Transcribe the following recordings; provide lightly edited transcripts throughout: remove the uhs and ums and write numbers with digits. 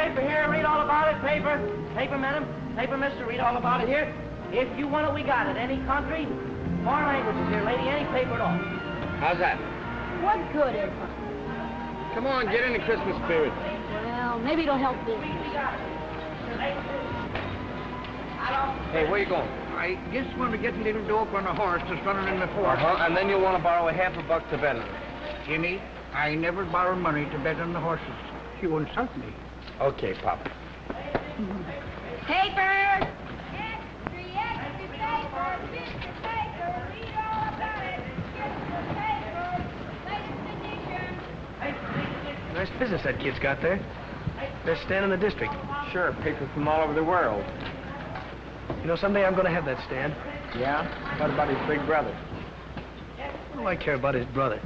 paper here, read all about it. Paper. Paper, madam. Paper, mister, read all about it here. If you want it, we got it. Any country, foreign languages here, lady, any paper at all. How's that? What good is it? Come on, get in the Christmas spirit. Well, maybe it'll help this. Hey, where you going? I just want to get a little dope on a horse that's running in the forest. And then you'll want to borrow $50 to bet on it. Jimmy, I never borrow money to bet on the horses. You insult me. Okay, Papa. Paper! Nice business that kid's got there. Best stand in the district. Sure, paper from all over the world. You know, someday I'm going to have that stand. Yeah? What about his big brother? What do I care about his brother?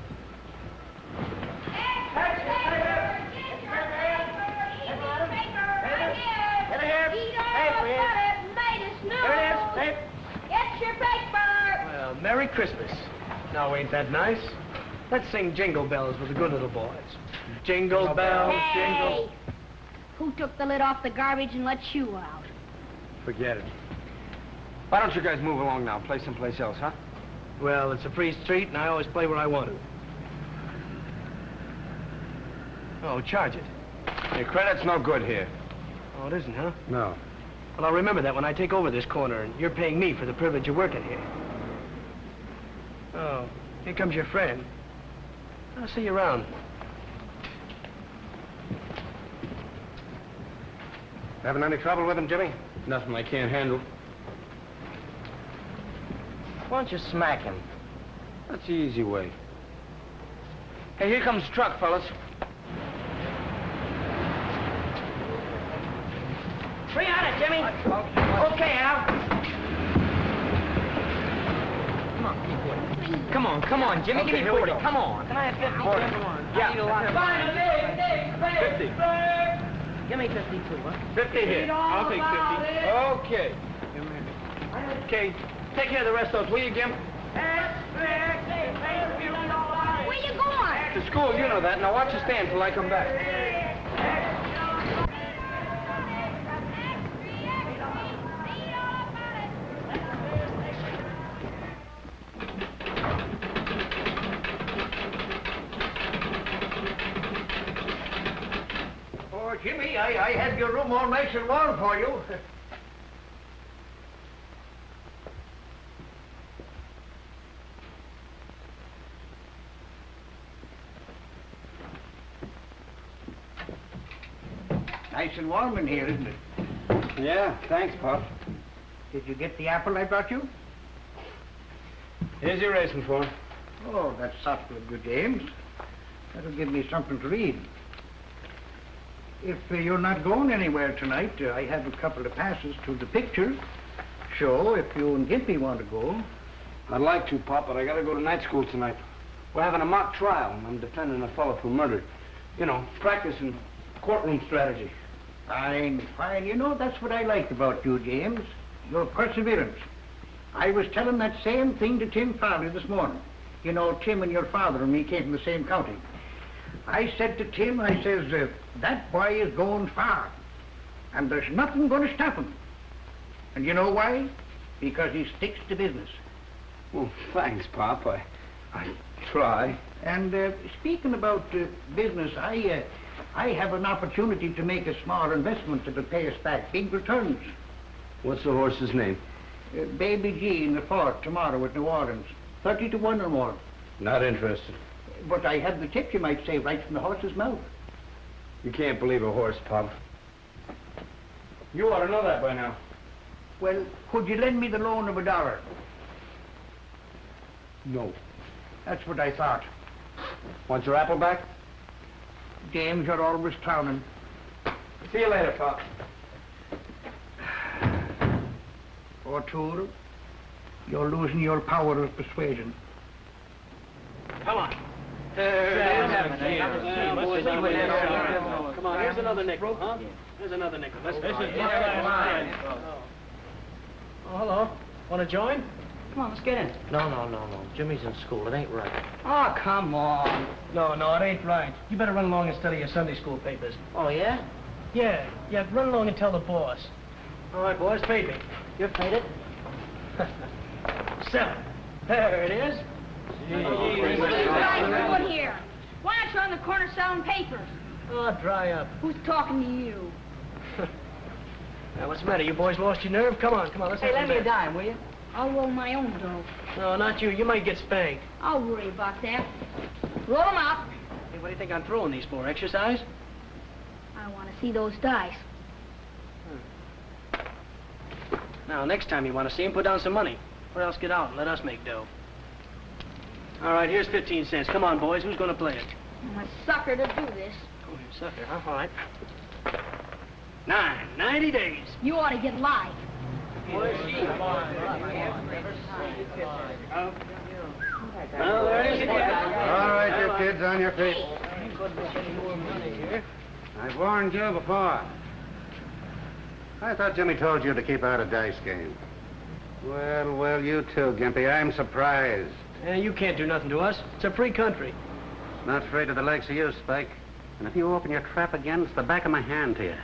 Get your paper! Well, Merry Christmas. Now, ain't that nice? Let's sing Jingle Bells with the good little boys. Jingle bells, jingle... Hey! Who took the lid off the garbage and let you out? Forget it. Why don't you guys move along now? Play someplace else, huh? Well, it's a free street, and I always play where I want to. Oh, charge it. Your credit's no good here. Oh, it isn't, huh? No. Well, I'll remember that when I take over this corner, and you're paying me for the privilege of working here. Oh, here comes your friend. I'll see you around. Having any trouble with him, Jimmy? Nothing I can't handle. Why don't you smack him? That's the easy way. Hey, here comes the truck, fellas. Free on it, Jimmy. Okay, Al. Come on, Jimmy, give me 40. Come on. Can I have 50? 40. Come on. Yeah. Fine, 50. Give me 52, huh? 50 here. I'll take 50. Okay. Okay. Take care of the rest of those, will you, Jim? Where you going? To school, you know that. Now watch your stand till I come back. Oh, Jimmy, I had your room all nice and warm for you. Nice and warm in here, isn't it? Yeah, thanks, Pop. Did you get the apple I brought you? Here's your racing for him. Oh, that's thoughtful of you, James. That'll give me something to read. If you're not going anywhere tonight, I have a couple of passes to the picture show if you and Gimpy want to go. I'd like to, Pop, but I gotta go to night school tonight. We're having a mock trial, and I'm defending a fellow for murder. You know, practicing courtroom strategy. Fine, fine. You know, that's what I like about you, James. Your perseverance. I was telling that same thing to Tim Farley this morning. You know, Tim and your father and me came from the same county. I said to Tim, I says, that boy is going far, and there's nothing going to stop him. And you know why? Because he sticks to business. Well, thanks, Pop. I try. And speaking about business, I have an opportunity to make a small investment that'll pay us back big returns. What's the horse's name? Baby G in the fort tomorrow at New Orleans. 30 to 1 or more. Not interested. But I have the tip, you might say, right from the horse's mouth. You can't believe a horse, Pop. You ought to know that by now. Well, could you lend me the loan of $1? No. That's what I thought. Want your apple back? James, you're always clowning. See you later, Pop. O'Toole, you're losing your power of persuasion. Come on. Come on, here's another nickel, huh? Here's another nickel. Oh, hello. Want to join? Come on, let's get in. No. Jimmy's in school. It ain't right. Oh, come on. No, it ain't right. You better run along and study your Sunday school papers. Oh, yeah? Yeah, run along and tell the boss. All right, boys, fade me. You're faded. 7. There it is. What are you guys doing here? Why aren't you on the corner selling papers? Oh, dry up. Who's talking to you? Now, what's the matter? You boys lost your nerve? Come on, let's Hey, have lend some me a bets. dime, will you? I'll roll my own dough. No, not you. You might get spanked. I'll worry about that. Roll 'em up. Hey, what do you think I'm throwing these for? Exercise? I want to see those dice. Now, next time you want to see him, put down some money. Or else get out and let us make dough. All right, here's 15 cents. Come on, boys. Who's going to play it? I'm a sucker to do this. Oh, you sucker, huh? All right. 90 days. You ought to get live. Well, there it is again. All right, you kids, on your feet. I've warned you before. I thought Jimmy told you to keep out of dice game. Well, you too, Gimpy. I'm surprised. You can't do nothing to us. It's a free country. Not afraid of the likes of you, Spike. And if you open your trap again, it's the back of my hand to you.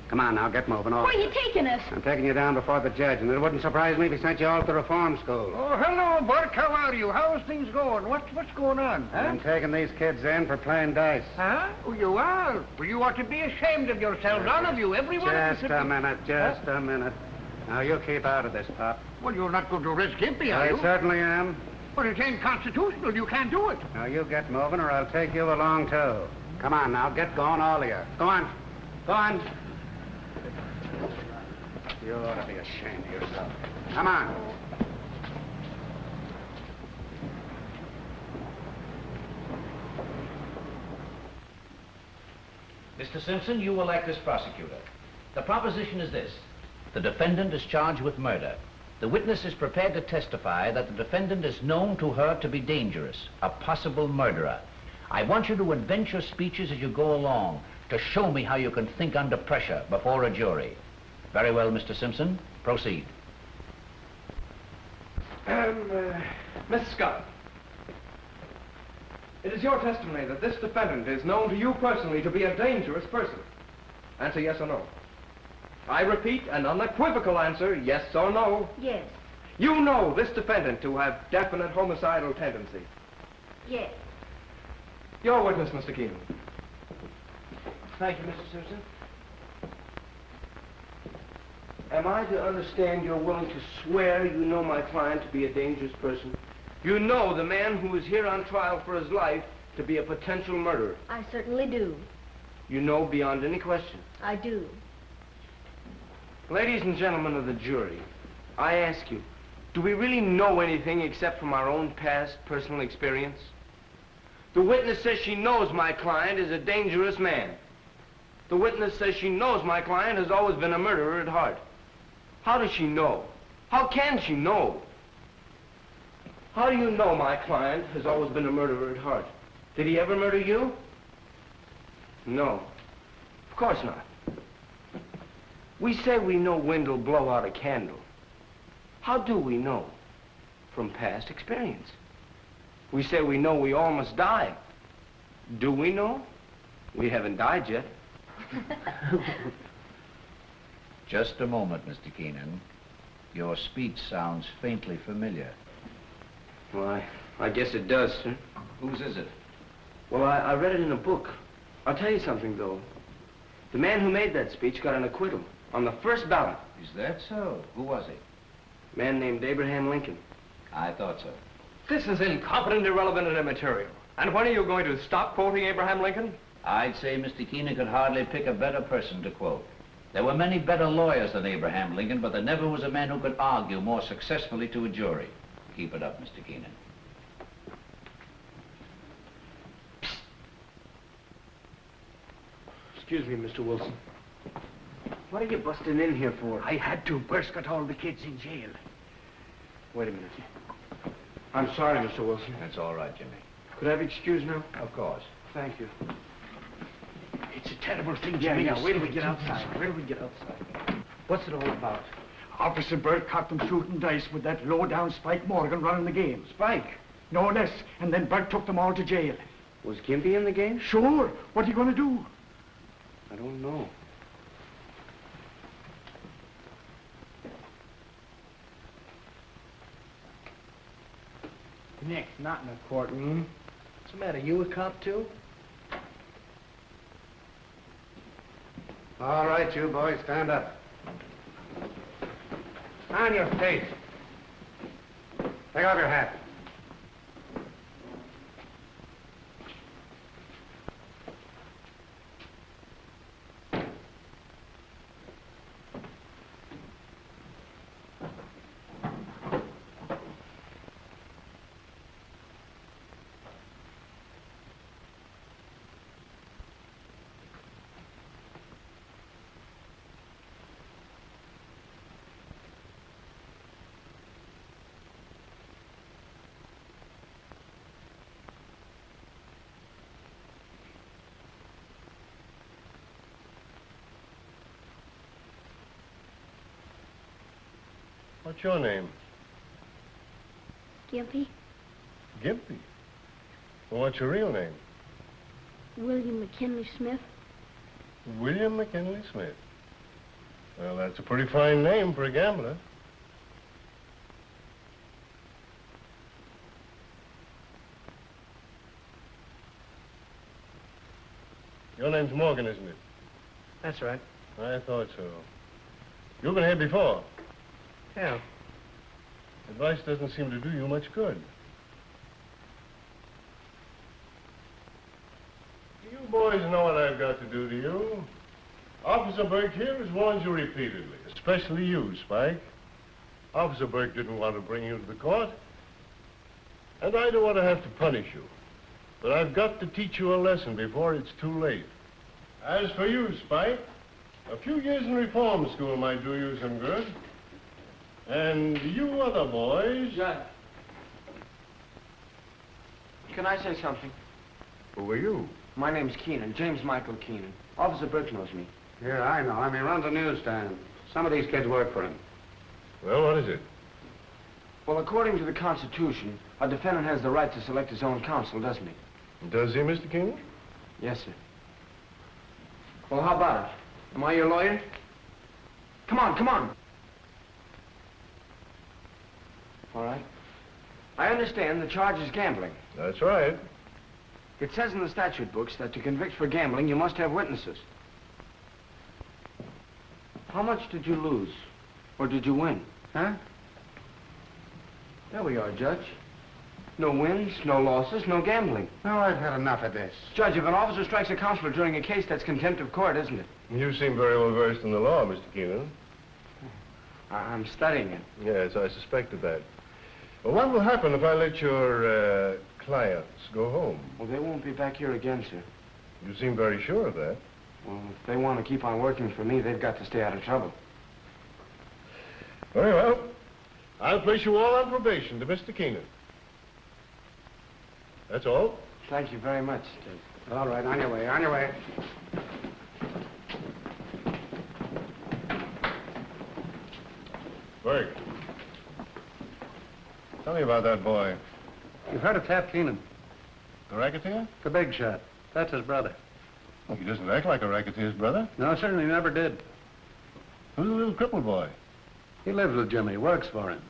Come on now, get moving. Where are you taking us? I'm taking you down before the judge, and it wouldn't surprise me if he sent you all to reform school. Oh, hello, Bert. How are you? How's things going? What's going on? Huh? I'm taking these kids in for playing dice. Huh? Oh, you are? Well, you ought to be ashamed of yourselves, all of you, every one of you. Just a minute. Now, you keep out of this, Pop. Well, you're not going to arrest Gimpy, are I you? certainly am. But it ain't constitutional. You can't do it. Now, you get moving, or I'll take you along, too. Come on, now, get going, all of you. Go on. You ought to be ashamed of yourself. Come on. Mr. Simpson, you will act as prosecutor. The proposition is this. The defendant is charged with murder. The witness is prepared to testify that the defendant is known to her to be dangerous, a possible murderer. I want you to invent your speeches as you go along to show me how you can think under pressure before a jury. Very well, Mr. Simpson. Proceed. Miss Scott, it is your testimony that this defendant is known to you personally to be a dangerous person. Answer yes or no. I repeat, an unequivocal answer, yes or no. Yes. You know this defendant to have definite homicidal tendency. Yes. Your witness, Mr. Keenan. Thank you, Mr. Simpson. Am I to understand you're willing to swear you know my client to be a dangerous person? You know the man who is here on trial for his life to be a potential murderer. I certainly do. You know beyond any question. I do. Ladies and gentlemen of the jury, I ask you, do we really know anything except from our own past personal experience? The witness says she knows my client is a dangerous man. The witness says she knows my client has always been a murderer at heart. How does she know? How can she know? How do you know my client has always been a murderer at heart? Did he ever murder you? No. Of course not. We say we know wind will blow out a candle. How do we know? From past experience. We say we know we all must die. Do we know? We haven't died yet. Just a moment, Mr. Keenan. Your speech sounds faintly familiar. Well, I guess it does, sir. Whose is it? Well, I read it in a book. I'll tell you something, though. The man who made that speech got an acquittal on the first ballot. Is that so? Who was he? A man named Abraham Lincoln. I thought so. This is incompetent, irrelevant, and immaterial. And when are you going to stop quoting Abraham Lincoln? I'd say Mr. Keenan could hardly pick a better person to quote. There were many better lawyers than Abraham Lincoln, but there never was a man who could argue more successfully to a jury. Keep it up, Mr. Keenan. Excuse me, Mr. Wilson. What are you busting in here for? I had to. Bert's got all the kids in jail. Wait a minute. I'm sorry, Mr. Wilson. That's all right, Jimmy. Could I have excused now? Of course. Thank you. It's a terrible thing, Yeah, Jimmy. yeah, wait till we get outside. Wait till we get outside. What's it all about? Officer Bert caught them shooting dice with that low-down Spike Morgan running the game. Spike. No less. And then Bert took them all to jail. Was Gimpy in the game? Sure. What are you going to do? I don't know. next, not in a courtroom. What's the matter? You a cop, too? All right, you boys, stand up. On your face. Take off your hat. What's your name? Gimpy? Gimpy? Well, what's your real name? William McKinley Smith. William McKinley Smith. Well, that's a pretty fine name for a gambler. Your name's Morgan, isn't it? That's right. I thought so. You've been here before. Yeah. Advice doesn't seem to do you much good. Do you boys know what I've got to do to you? Officer Burke here has warned you repeatedly, especially you, Spike. Officer Burke didn't want to bring you to the court, and I don't want to have to punish you. But I've got to teach you a lesson before it's too late. As for you, Spike, a few years in reform school might do you some good. And you other boys... Judge. Can I say something? Who are you? My name's Keenan, James Michael Keenan. Officer Burke knows me. Yeah, I know him. He runs a newsstand. Some of these kids work for him. Well, what is it? Well, according to the Constitution, a defendant has the right to select his own counsel, doesn't he? Does he, Mr. Keenan? Yes, sir. Well, how about it? Am I your lawyer? Come on, come on. All right. I understand the charge is gambling. That's right. It says in the statute books that to convict for gambling, you must have witnesses. How much did you lose? Or did you win? Huh? There we are, Judge. No wins, no losses, no gambling. No, I've had enough of this. Judge, if an officer strikes a counselor during a case, that's contempt of court, isn't it? You seem very well versed in the law, Mr. Keenan. I'm studying it. Yes, I suspected that. Well, what will happen if I let your clients go home? Well, they won't be back here again, sir. You seem very sure of that. Well, if they want to keep on working for me, they've got to stay out of trouble. Very well. I'll place you all on probation to Mr. Keenan. That's all. Thank you very much, Judge. All right, on your way, on your way. Burke. Tell me about that boy. You've heard of Tap Keenan, The racketeer? the big shot. That's his brother. Well, he doesn't act like a racketeer's brother. No, certainly never did. Who's the little crippled boy? He lives with Jimmy, works for him.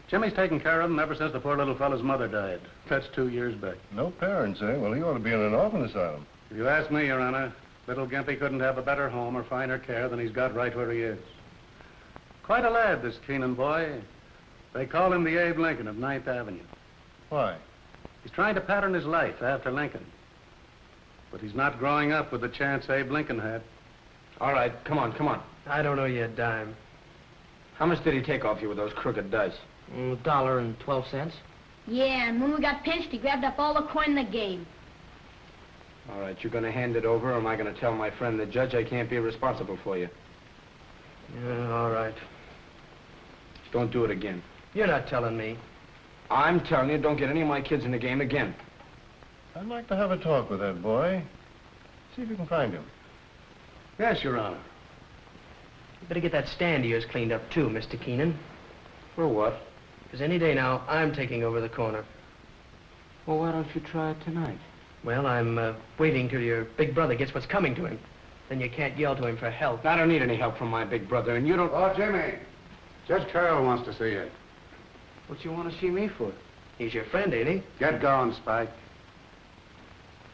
Jimmy's taken care of him ever since the poor little fellow's mother died. That's 2 years back. No parents, eh? Well, he ought to be in an orphan asylum. If you ask me, Your Honor, little Gimpy couldn't have a better home or finer care than he's got right where he is. Quite a lad, this Keenan boy. They call him the Abe Lincoln of 9th Avenue. Why? He's trying to pattern his life after Lincoln. But he's not growing up with the chance Abe Lincoln had. All right, come on, come on. I don't owe you a dime. How much did he take off you with those crooked dice? $1.12. Yeah, and when we got pinched, he grabbed up all the coin in the game. All right, you're going to hand it over, or am I going to tell my friend the judge I can't be responsible for you? All right. Don't do it again. You're not telling me. I'm telling you, don't get any of my kids in the game again. I'd like to have a talk with that boy. See if you can find him. Yes, Your Honor. You better get that stand of yours cleaned up, too, Mr. Keenan. For what? Because any day now, I'm taking over the corner. Well, why don't you try it tonight? Well, I'm waiting till your big brother gets what's coming to him. Then you can't yell to him for help. I don't need any help from my big brother, and you don't... Oh, Jimmy. Judge Carroll wants to see you. What you want to see me for? He's your friend, ain't he? Get going, Spike.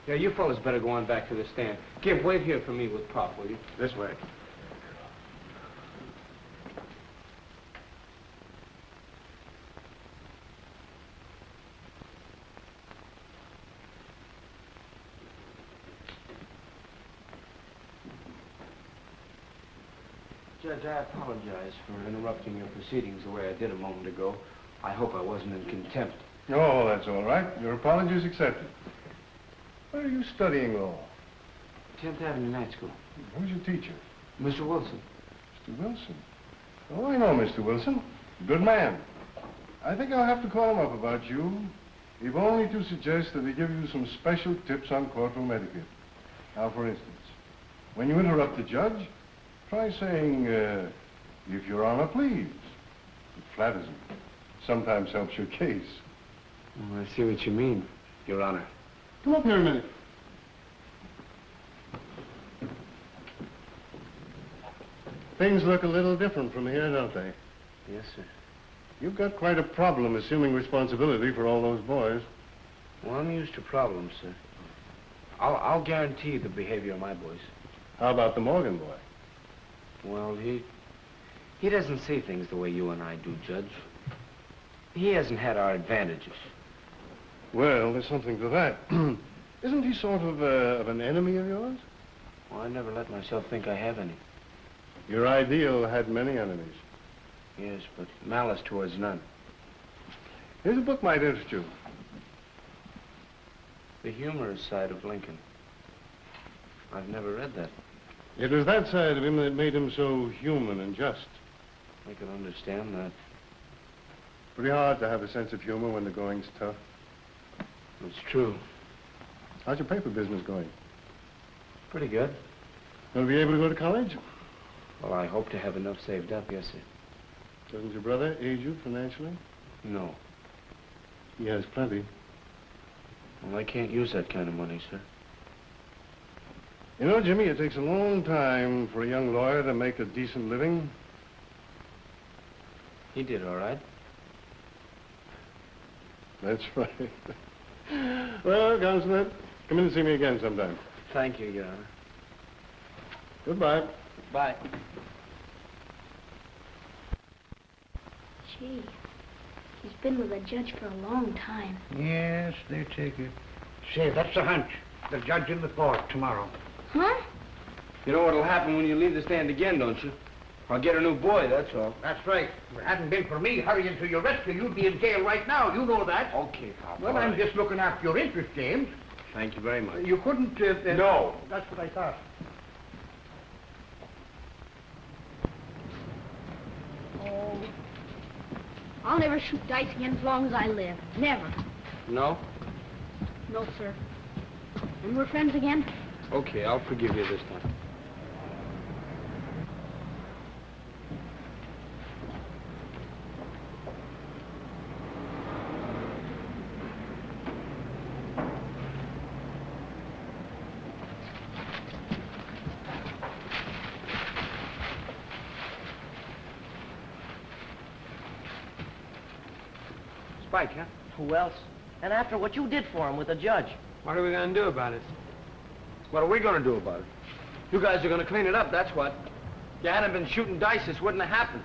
Yeah, you fellas better go on back to the stand. Gib, wait here for me with Pop, will you? This way. Judge, I apologize for interrupting your proceedings the way I did a moment ago. I hope I wasn't in contempt. Oh, that's all right. Your apology is accepted. Where are you studying law? 10th Avenue Night School. Who's your teacher? Mr. Wilson. Mr. Wilson. Oh, I know Mr. Wilson. Good man. I think I'll have to call him up about you, if only to suggest that he give you some special tips on courtroom etiquette. Now, for instance, when you interrupt the judge, try saying, if Your Honor, please. It flatters him. Sometimes helps your case. Oh, I see what you mean, Your Honor. Come up here a minute. Things look a little different from here, don't they? Yes, sir. You've got quite a problem assuming responsibility for all those boys. Well, I'm used to problems, sir. I'll guarantee the behavior of my boys. How about the Morgan boy? Well, he doesn't see things the way you and I do, Judge. He hasn't had our advantages. Well, there's something to that. Isn't he sort of an enemy of yours? Well, I never let myself think I have any. Your ideal had many enemies. Yes, but malice towards none. Here's a book might interest you. The humorous side of Lincoln. I've never read that. It was that side of him that made him so human and just. I can understand that. Pretty hard to have a sense of humor when the going's tough. It's true. How's your paper business going? Pretty good. Gonna be able to go to college? Well, I hope to have enough saved up, yes, sir. Doesn't your brother aid you financially? No. He has plenty. Well, I can't use that kind of money, sir. You know, Jimmy, it takes a long time for a young lawyer to make a decent living. He did all right. That's right. Well, Consulate, come in and see me again sometime. Thank you, Your Honor. Goodbye. Bye. Gee, he's been with the judge for a long time. Yes, they take it. Say, that's the Hunch. The judge in the court tomorrow. Huh? You know what'll happen when you leave the stand again, don't you? I'll get a new boy, that's all. That's right. If it hadn't been for me hurrying to your rescue, you'd be in jail right now. You know that. Okay, Pop. Well, I'm just looking after your interest, James. Thank you very much. You couldn't... No. That's what I thought. Oh, I'll never shoot dice again as long as I live. Never. No? No, sir. And we're friends again? Okay, I'll forgive you this time. Spike, huh? Who else? And after what you did for him with the judge. What are we going to do about it? What are we going to do about it? You guys are going to clean it up, that's what. If you hadn't been shooting dice, this wouldn't have happened.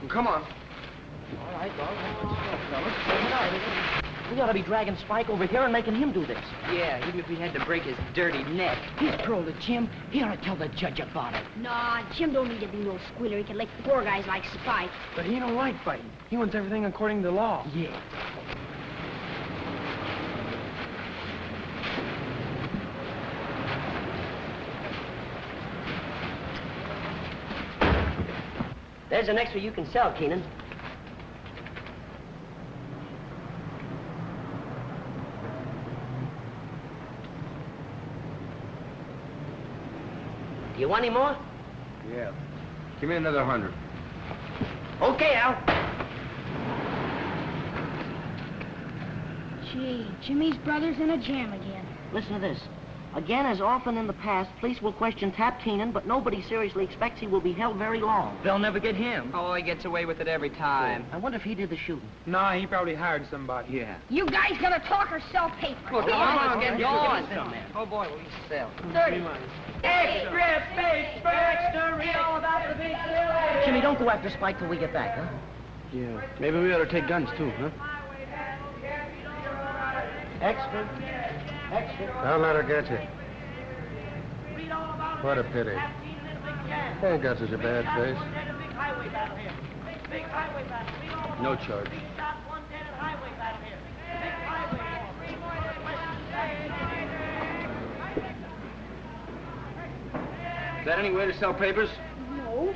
Well, come on. All right, let's go, fellas. Bring it out. We ought to be dragging Spike over here and making him do this. Yeah, even if we had to break his dirty neck. He's paroled to Jim. He ought to tell the judge about it. Nah, Jim don't need to be no squealer. He can lick poor guys like Spike. But he don't like fighting. He wants everything according to law. Yeah. There's an extra you can sell, Keenan. Do you want any more? Yeah. Give me another 100. Okay, Al. Gee, Jimmy's brother's in a jam again. Listen to this. Again, as often in the past, police will question Tap Keenan, but nobody seriously expects he will be held very long. They'll never get him. Oh, he gets away with it every time. I wonder if he did the shooting. Nah, he probably hired somebody. Yeah. You guys gonna talk or sell paper? Well, come on, let's get going. Oh, boy, what do you sell? 30. Extra space, extra read all about the big deal. Jimmy, don't go after Spike till we get back, huh? Yeah, maybe we ought to take guns, too, huh? Extra. Don't let her get you. What a pity. Ain't got such a bad face. No charge. Is that any way to sell papers? No.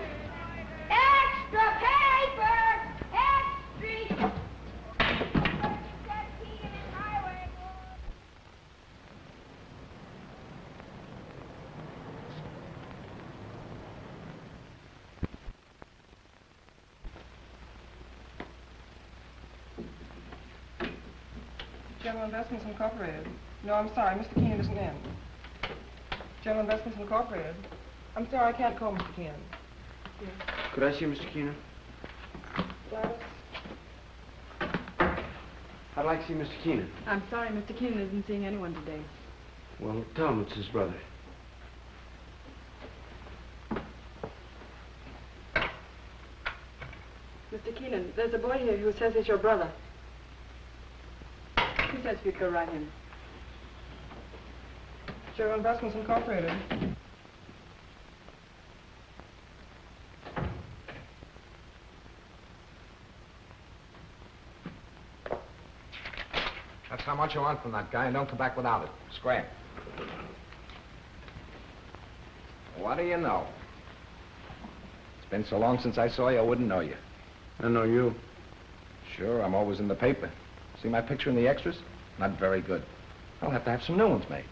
Extra paper! Extra! General Investments Incorporated. No, I'm sorry, Mr. Keenan isn't in. General Investments Incorporated. I'm sorry, I can't call Mr. Keenan. Yes. Could I see Mr. Keenan? Gladys? I'd like to see Mr. Keenan. I'm sorry, Mr. Keenan isn't seeing anyone today. Well, tell him it's his brother. Mr. Keenan, there's a boy here who says he's your brother. He says if you'd go right in. General Investments Incorporated. That's how much you want from that guy, and don't come back without it. Scram. What do you know? It's been so long since I saw you, I wouldn't know you. I know you. Sure, I'm always in the paper. See my picture in the extras? Not very good. I'll have to have some new ones made.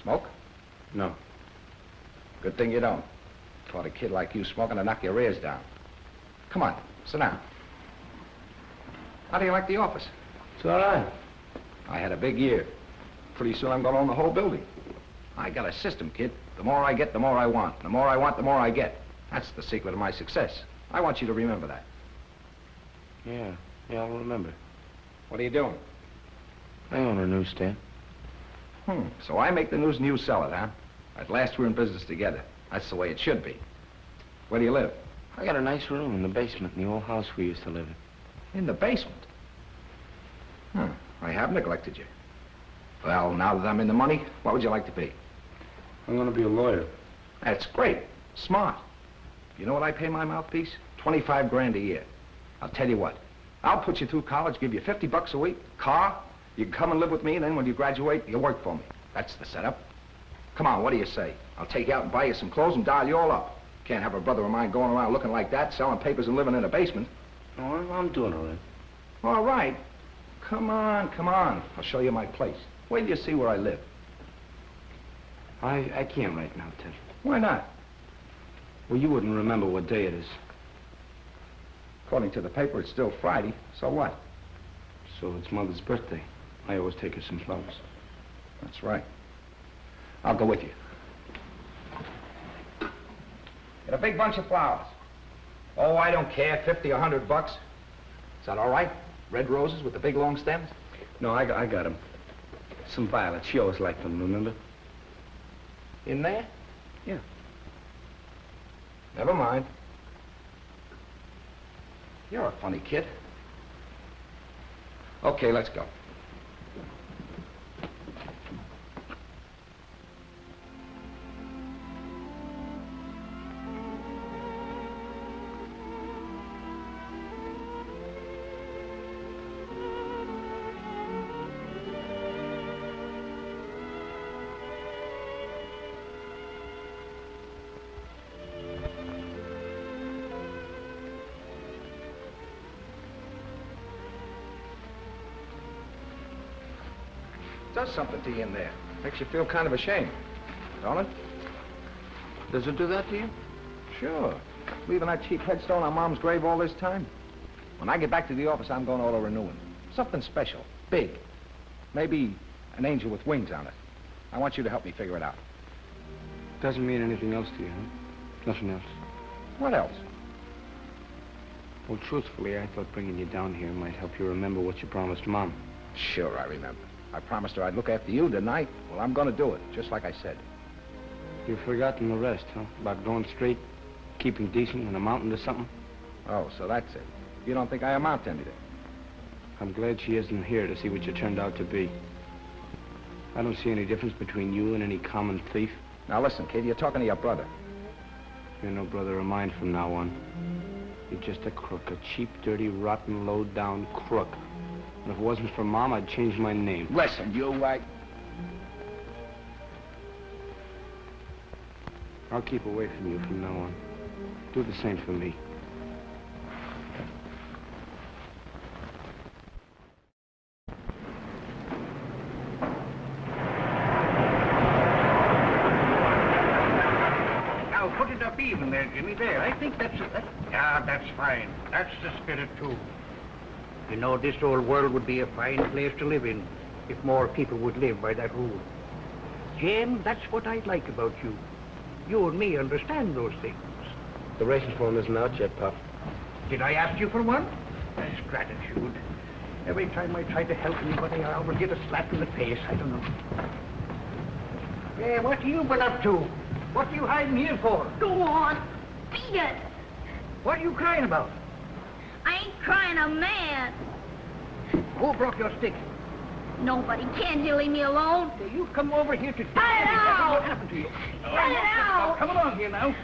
Smoke? No. Good thing you don't. Caught a kid like you smoking to knock your ears down. Come on, sit down. How do you like the office? It's all right. I had a big year. Pretty soon I'm going to own the whole building. I got a system, kid. The more I get, the more I want. The more I want, the more I get. That's the secret of my success. I want you to remember that. Yeah, I'll remember. What are you doing? I own a newsstand. So I make the news and you sell it, huh? At last we're in business together. That's the way it should be. Where do you live? I got a nice room in the basement in the old house we used to live in. In the basement? I have neglected you. Well, now that I'm in the money, what would you like to be? I'm going to be a lawyer. That's great. Smart. You know what I pay my mouthpiece? 25 grand a year. I'll tell you what. I'll put you through college, give you $50 a week, car. You can come and live with me, and then when you graduate, you work for me. That's the setup. Come on, what do you say? I'll take you out and buy you some clothes and dial you all up. Can't have a brother of mine going around looking like that, selling papers and living in a basement. No, I'm doing all right. All right. Come on. I'll show you my place. Wait till you see where I live. I can't right now, Ted. Why not? Well, you wouldn't remember what day it is. According to the paper, it's still Friday. So what? So it's Mother's birthday. I always take her some flowers. That's right. I'll go with you. Get a big bunch of flowers. Oh, I don't care, 50 or $100. Is that all right? Red roses with the big long stems? No, I got them. Some violets. She always liked them, remember? In there? Yeah. Never mind. You're a funny kid. Okay, let's go. Does something to you in there. Makes you feel kind of ashamed, don't it? Does it do that to you? Sure. Leaving that cheap headstone on Mom's grave all this time. When I get back to the office, I'm going to order a new one. Something special, big. Maybe an angel with wings on it. I want you to help me figure it out. Doesn't mean anything else to you, huh? Nothing else. What else? Well, truthfully, I thought bringing you down here might help you remember what you promised Mom. Sure, I remember. I promised her I'd look after you tonight. Well, I'm going to do it, just like I said. You've forgotten the rest, huh? About going straight, keeping decent, and amounting to something? Oh, so that's it. You don't think I amount to anything? I'm glad she isn't here to see what you turned out to be. I don't see any difference between you and any common thief. Now listen, kid, you're talking to your brother. You're no brother of mine from now on. You're just a crook, a cheap, dirty, rotten, low-down crook. And if it wasn't for Mom, I'd change my name. Listen, I'll keep away from you from now on. Do the same for me. Now, put it up even there, Jimmy. There, I think that's it. That's fine. That's the spirit, too. You know, this old world would be a fine place to live in if more people would live by that rule. James, that's what I like about you. You and me understand those things. The racing form isn't out yet, Pop. Did I ask you for one? That's gratitude. Every time I try to help anybody, I always get a slap in the face. I don't know. Hey, what have you been up to? What are you hiding here for? Go on. Beat it. What are you crying about? I ain't crying, a man. Who broke your stick? Nobody. Can't you leave me alone? You come over here to... Cut it out! What happened to you? Cut it out! Come along here now.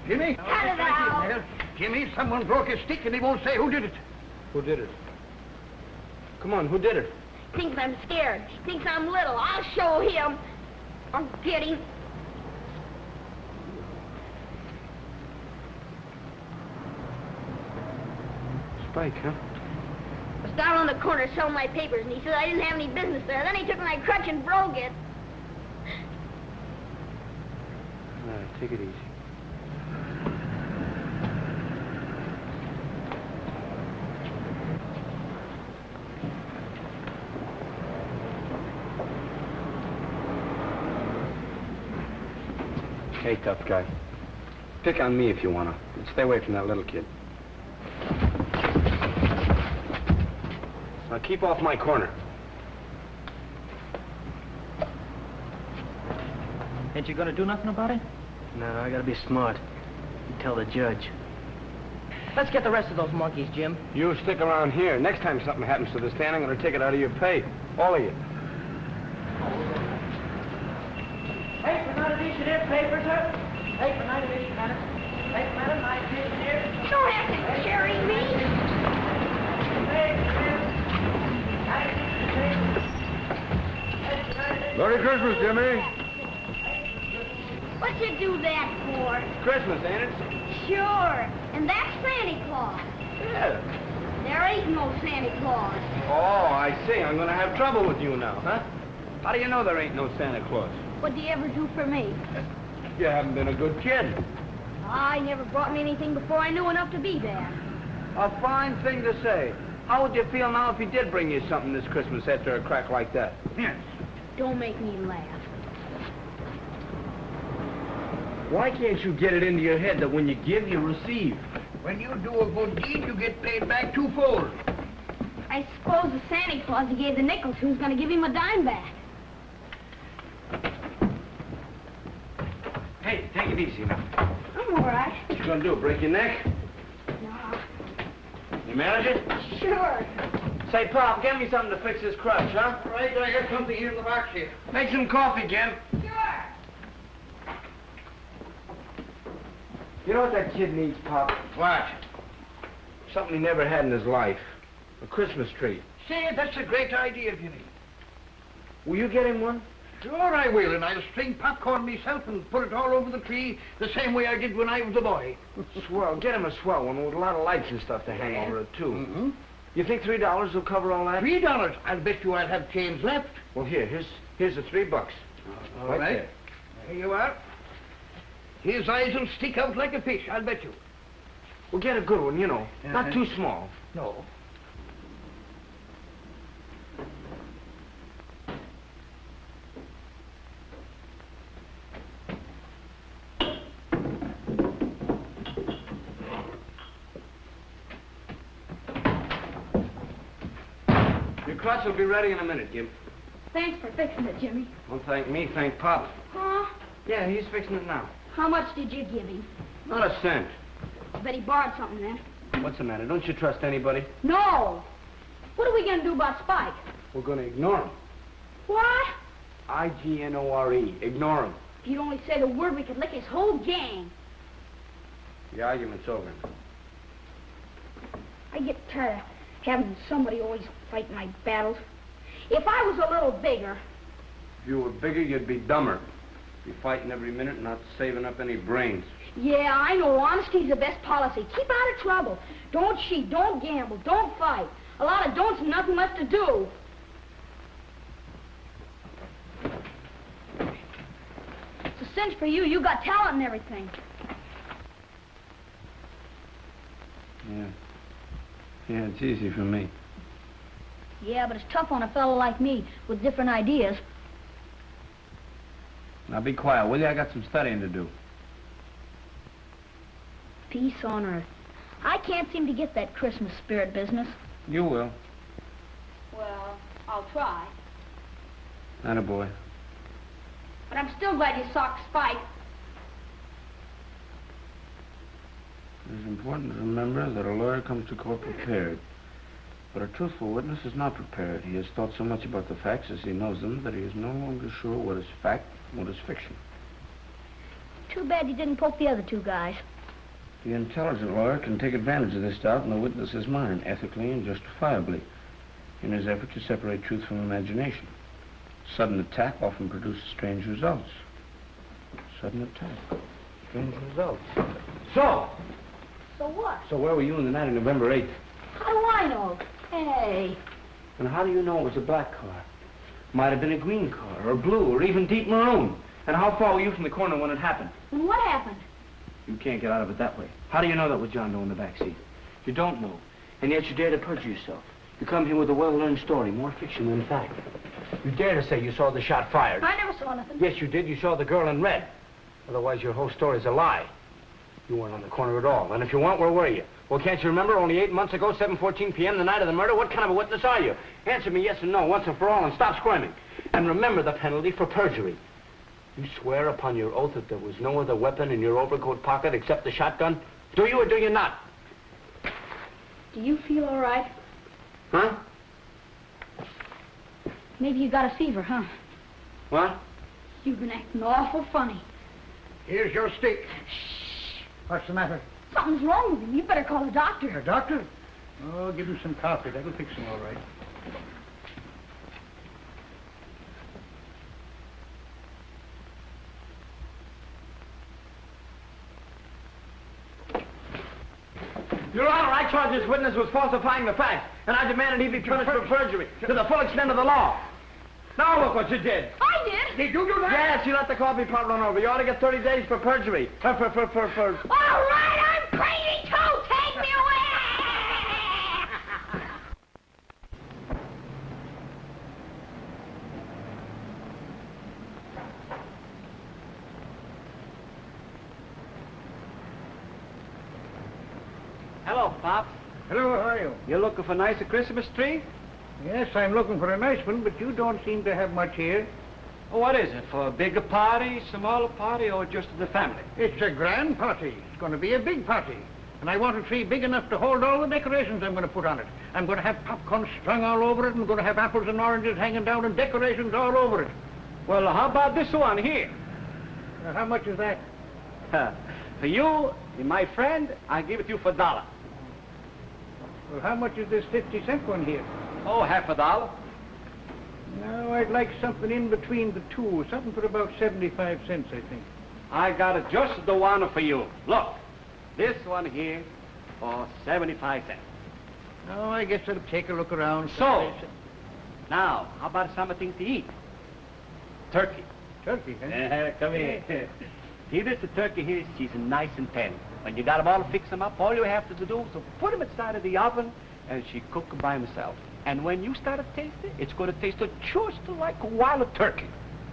Jimmy? Cut it out! There. Jimmy, someone broke his stick and he won't say who did it. Who did it? Come on, who did it? Thinks I'm scared. Thinks I'm little. I'll show him. I'll get him. Spike, huh? I was down on the corner selling my papers, and he said I didn't have any business there. Then he took my crutch and broke it. All right, take it easy. Hey, tough guy. Pick on me if you wanna. Stay away from that little kid. Now keep off my corner. Ain't you gonna do nothing about it? No, I gotta be smart. You tell the judge. Let's get the rest of those monkeys, Jim. You stick around here. Next time something happens to the stand, I'm gonna take it out of your pay. All of you. Paper, not edition here. Paper, sir. Paper, not edition, madam. Paper, madam, not edition here. You don't have to carry me. Merry Christmas, Jimmy. What'd you do that for? Christmas, ain't it? Sure. And that's Santa Claus. Yeah. There ain't no Santa Claus. Oh, I see. I'm gonna have trouble with you now, huh? How do you know there ain't no Santa Claus? What'd you ever do for me? You haven't been a good kid. I never brought me anything before I knew enough to be bad. A fine thing to say. How would you feel now if he did bring you something this Christmas after a crack like that? Yes. Don't make me laugh. Why can't you get it into your head that when you give, you receive? When you do a good deed, you get paid back twofold. I suppose the Santa Claus he gave the nickel to is going to give him a dime back. Hey, take it easy now. I'm all right. What you gonna do, break your neck? No. You manage it? Sure. Say, Pop, get me something to fix this crutch, huh? Right, I got something here in the box here. Make some coffee, Jim. Sure. You know what that kid needs, Pop? What? Something he never had in his life. A Christmas tree. Say, that's a great idea, Jimmy. Will you get him one? Sure I will, and I'll string popcorn myself and put it all over the tree the same way I did when I was a boy. Swell. Get him a swell one with a lot of lights and stuff to hang over it, too. Mm-hmm. You think $3 will cover all that? $3? I'll bet you I'll have change left. Well, here's the $3. All right. There you are. His eyes will stick out like a fish, I'll bet you. Well, get a good one, you know. Not too small. No. scotch will be ready in a minute, Jim. Thanks for fixing it, Jimmy. Don't thank me, thank Pop. Huh? Yeah, he's fixing it now. How much did you give him? Not a cent. I bet he borrowed something then. What's the matter? Don't you trust anybody? No. What are we going to do about Spike? We're going to ignore him. What? I-G-N-O-R-E. Ignore him. If you'd only say the word, we could lick his whole gang. The argument's over. I get tired of having somebody always fight my battles. If I was a little bigger... If you were bigger, you'd be dumber. Be fighting every minute, not saving up any brains. Yeah, I know. Honesty's the best policy. Keep out of trouble. Don't cheat, don't gamble, don't fight. A lot of don'ts and nothing left to do. It's a cinch for you. You got talent and everything. Yeah, it's easy for me. Yeah, but it's tough on a fellow like me with different ideas. Now be quiet, will you? I got some studying to do. Peace on earth. I can't seem to get that Christmas spirit business. You will. Well, I'll try. Attaboy. But I'm still glad you socked Spike. It's important to remember that a lawyer comes to court prepared. But a truthful witness is not prepared. He has thought so much about the facts as he knows them that he is no longer sure what is fact and what is fiction. Too bad you didn't poke the other two guys. The intelligent lawyer can take advantage of this doubt in the witness's mind, ethically and justifiably, in his effort to separate truth from imagination. Sudden attack often produces strange results. Sudden attack. Strange results. So what? So where were you on the night of November 8th? How do I know? Hey. And how do you know it was a black car? Might have been a green car, or blue, or even deep maroon. And how far were you from the corner when it happened? And what happened? You can't get out of it that way. How do you know that was John Doe in the back seat? You don't know. And yet you dare to perjure yourself. You come here with a well-learned story, more fiction than fact. You dare to say you saw the shot fired. I never saw nothing. Yes, you did. You saw the girl in red. Otherwise, your whole story's a lie. You weren't on the corner at all. And if you weren't, where were you? Well, can't you remember only 8 months ago, 7:14 p.m., the night of the murder? What kind of a witness are you? Answer me yes and no, once and for all, and stop squirming. And remember the penalty for perjury. You swear upon your oath that there was no other weapon in your overcoat pocket except the shotgun? Do you or do you not? Do you feel all right? Huh? Maybe you got a fever, huh? What? You've been acting awful funny. Here's your stick. What's the matter? Something's wrong with him. You better call the doctor. A doctor? Oh, give him some coffee. That'll fix him all right. Your Honor, I charge this witness with falsifying the facts, and I demanded he be punished for perjury to the full extent of the law. Now look what you did. I did? Did you do that? Yes, you let the coffee pot run over. You ought to get 30 days for perjury. For... All right, I'm crazy too. Take me away. Hello, Pops. Hello, how are you? You looking for a nicer Christmas tree? Yes, I'm looking for a nice one, but you don't seem to have much here. Oh, what is it? For a bigger party, smaller party, or just the family? It's a grand party. It's going to be a big party. And I want a tree big enough to hold all the decorations I'm going to put on it. I'm going to have popcorn strung all over it. I'm going to have apples and oranges hanging down and decorations all over it. Well, how about this one here? How much is that? For you, my friend, I give it to you for $1. Well, how much is this 50-cent one here? Oh, $0.50. No, I'd like something in between the two. Something for about 75 cents, I think. I got it just the one for you. Look, this one here for 75 cents. No, I guess I'll take a look around. So, now, how about something to eat? Turkey. Turkey, huh? Come here. See this, the turkey here, she's nice and tender. When you got them all, fix them up, all you have to do is put them inside of the oven, and she cook them by herself. And when you start to taste it, it's going to taste just like wild turkey.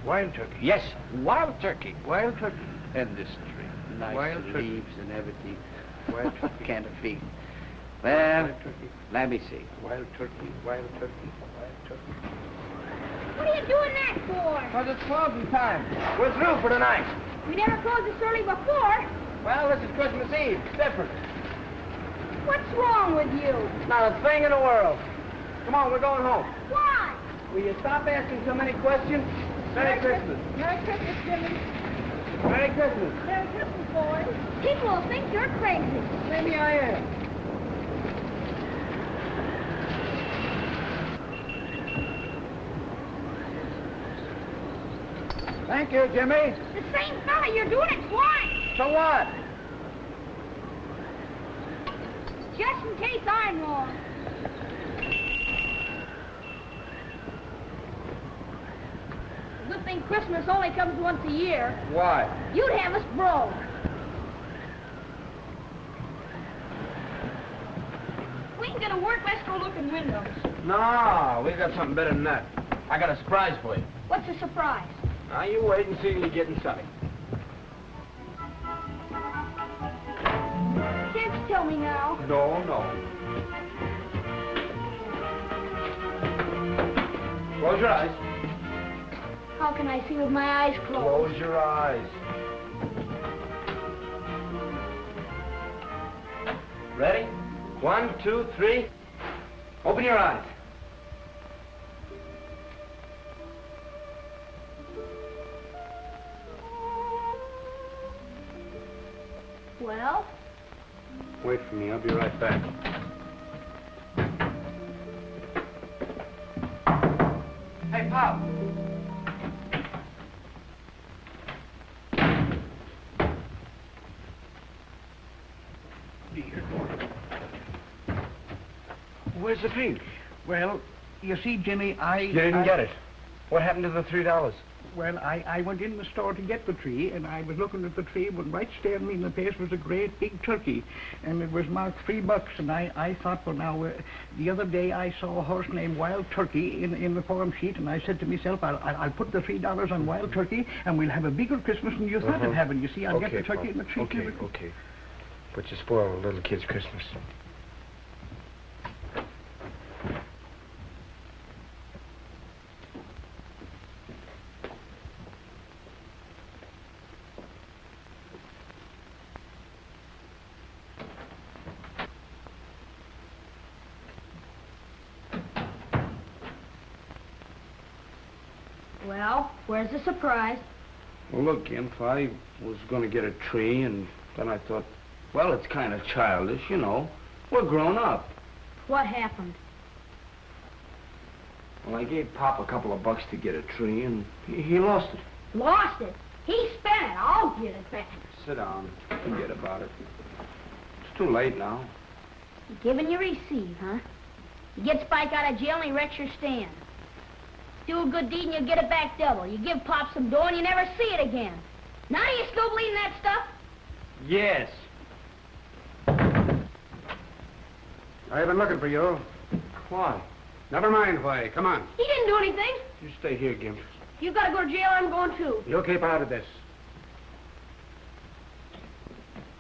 Wild turkey? Yes, wild turkey. Wild turkey. And this tree, nice wild leaves and everything. Wild turkey. Can't beat. Well, wild turkey. let me see. Wild turkey, wild turkey, wild turkey. What are you doing that for? Because it's closing time. We're through for tonight. We never closed this early before. Well, this is Christmas Eve. It's different. What's wrong with you? Not a thing in the world. Come on, we're going home. Why? Will you stop asking so many questions? Merry Christmas. Merry Christmas, Jimmy. Merry Christmas. Merry Christmas, boys. People will think you're crazy. Maybe I am. Thank you, Jimmy. The same fella, you're doing it twice. So what? Just in case I'm wrong. Good thing Christmas only comes once a year. Why? You'd have us broke. We ain't gonna work, let's go look in windows. No, we got something better than that. I got a surprise for you. What's the surprise? Now, you wait and see till you get inside. Can't you tell me now? No, no. Close your eyes. How can I see with my eyes closed? Close your eyes. Ready? 1, 2, 3. Open your eyes. Well? Wait for me. I'll be right back. Hey, Pop. Where's the tree? Well, you see, Jimmy, You didn't get it. What happened to the $3? Well, I went in the store to get the tree, and I was looking at the tree, when right staring me in the face was a great big turkey, and it was marked $3, and I thought, well, now, the other day I saw a horse named Wild Turkey in the form sheet, and I said to myself, I'll put the $3 on Wild Turkey, and we'll have a bigger Christmas than you thought of having. You see, I'll get the turkey in the tree. Okay. But you spoil a little kid's Christmas. Well, where's the surprise? Well, look, Gimp, I was going to get a tree, and then I thought, well, it's kind of childish, you know. We're grown up. What happened? Well, I gave Pop a couple of bucks to get a tree, and he lost it. Lost it? He spent it. I'll get it back. Sit down. Forget about it. It's too late now. You giving you receive, huh? You get Spike out of jail and he wrecks your stand. Do a good deed and you get it back double. You give Pop some dough and you never see it again. Now do you still believe in that stuff? Yes. I've been looking for you. Why? Never mind why. Come on. He didn't do anything. You stay here, Gimp. You gotta go to jail, I'm going too. You'll keep out of this.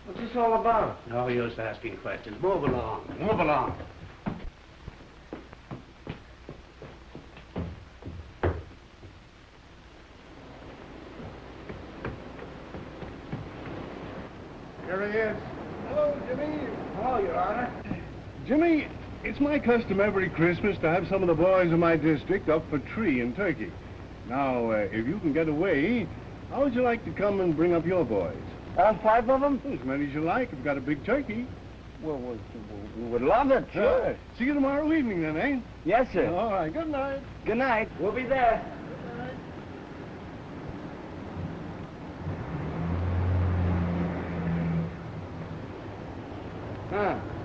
What's this all about? No use asking questions. Move along. Move along. Here he is. Hello, Jimmy. Hello, Your Honor. Jimmy, it's my custom every Christmas to have some of the boys in my district up for tree and turkey. Now, if you can get away, how would you like to come and bring up your boys? 5 of them? As many as you like. We've got a big turkey. Well, we would love it, sure. See you tomorrow evening then, eh? Yes, sir. All right, good night. Good night. We'll be there.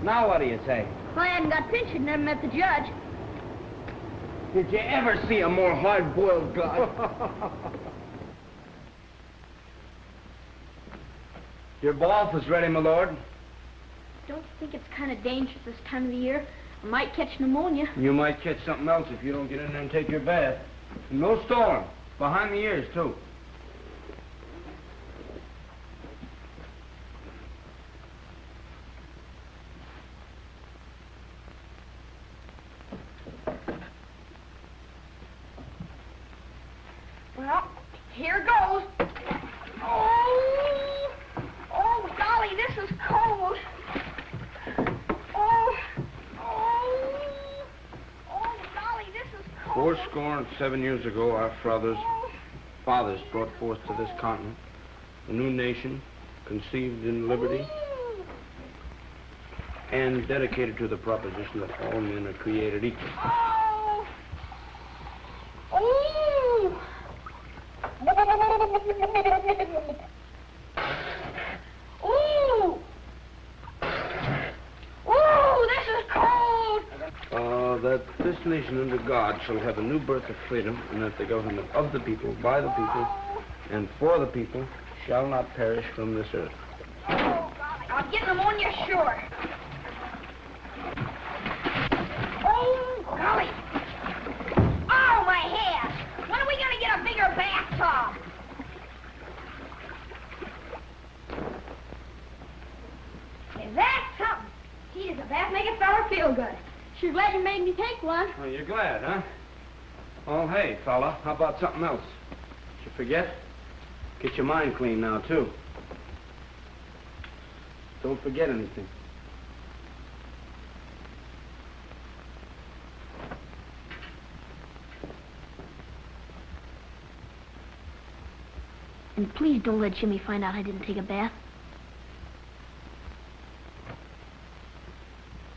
Now what do you say? If I hadn't got pinched and never met the judge. Did you ever see a more hard-boiled guy? Your bath is ready, my lord. Don't you think it's kind of dangerous this time of the year? I might catch pneumonia. You might catch something else if you don't get in there and take your bath. No storm. Behind the ears, too. Well, here goes. Oh, golly, this is cold. Golly, this is cold. 7 years ago, our fathers brought forth to this continent a new nation, conceived in liberty, and dedicated to the proposition that all men are created equal. This is cold. That this nation under God shall have a new birth of freedom, and that the government of the people, by the people, and for the people shall not perish from this earth. Oh, golly, I'll get pneumonia, sure. Oh, golly. Oh, my hair. When are we going to get a bigger bathtub? Is that something? Gee, does a bath make a fella feel good? Sure glad you made me take one. Oh, you're glad, huh? Oh, hey, fella, how about something else? Did you forget? Get your mind clean now, too. Don't forget anything. And please don't let Jimmy find out I didn't take a bath.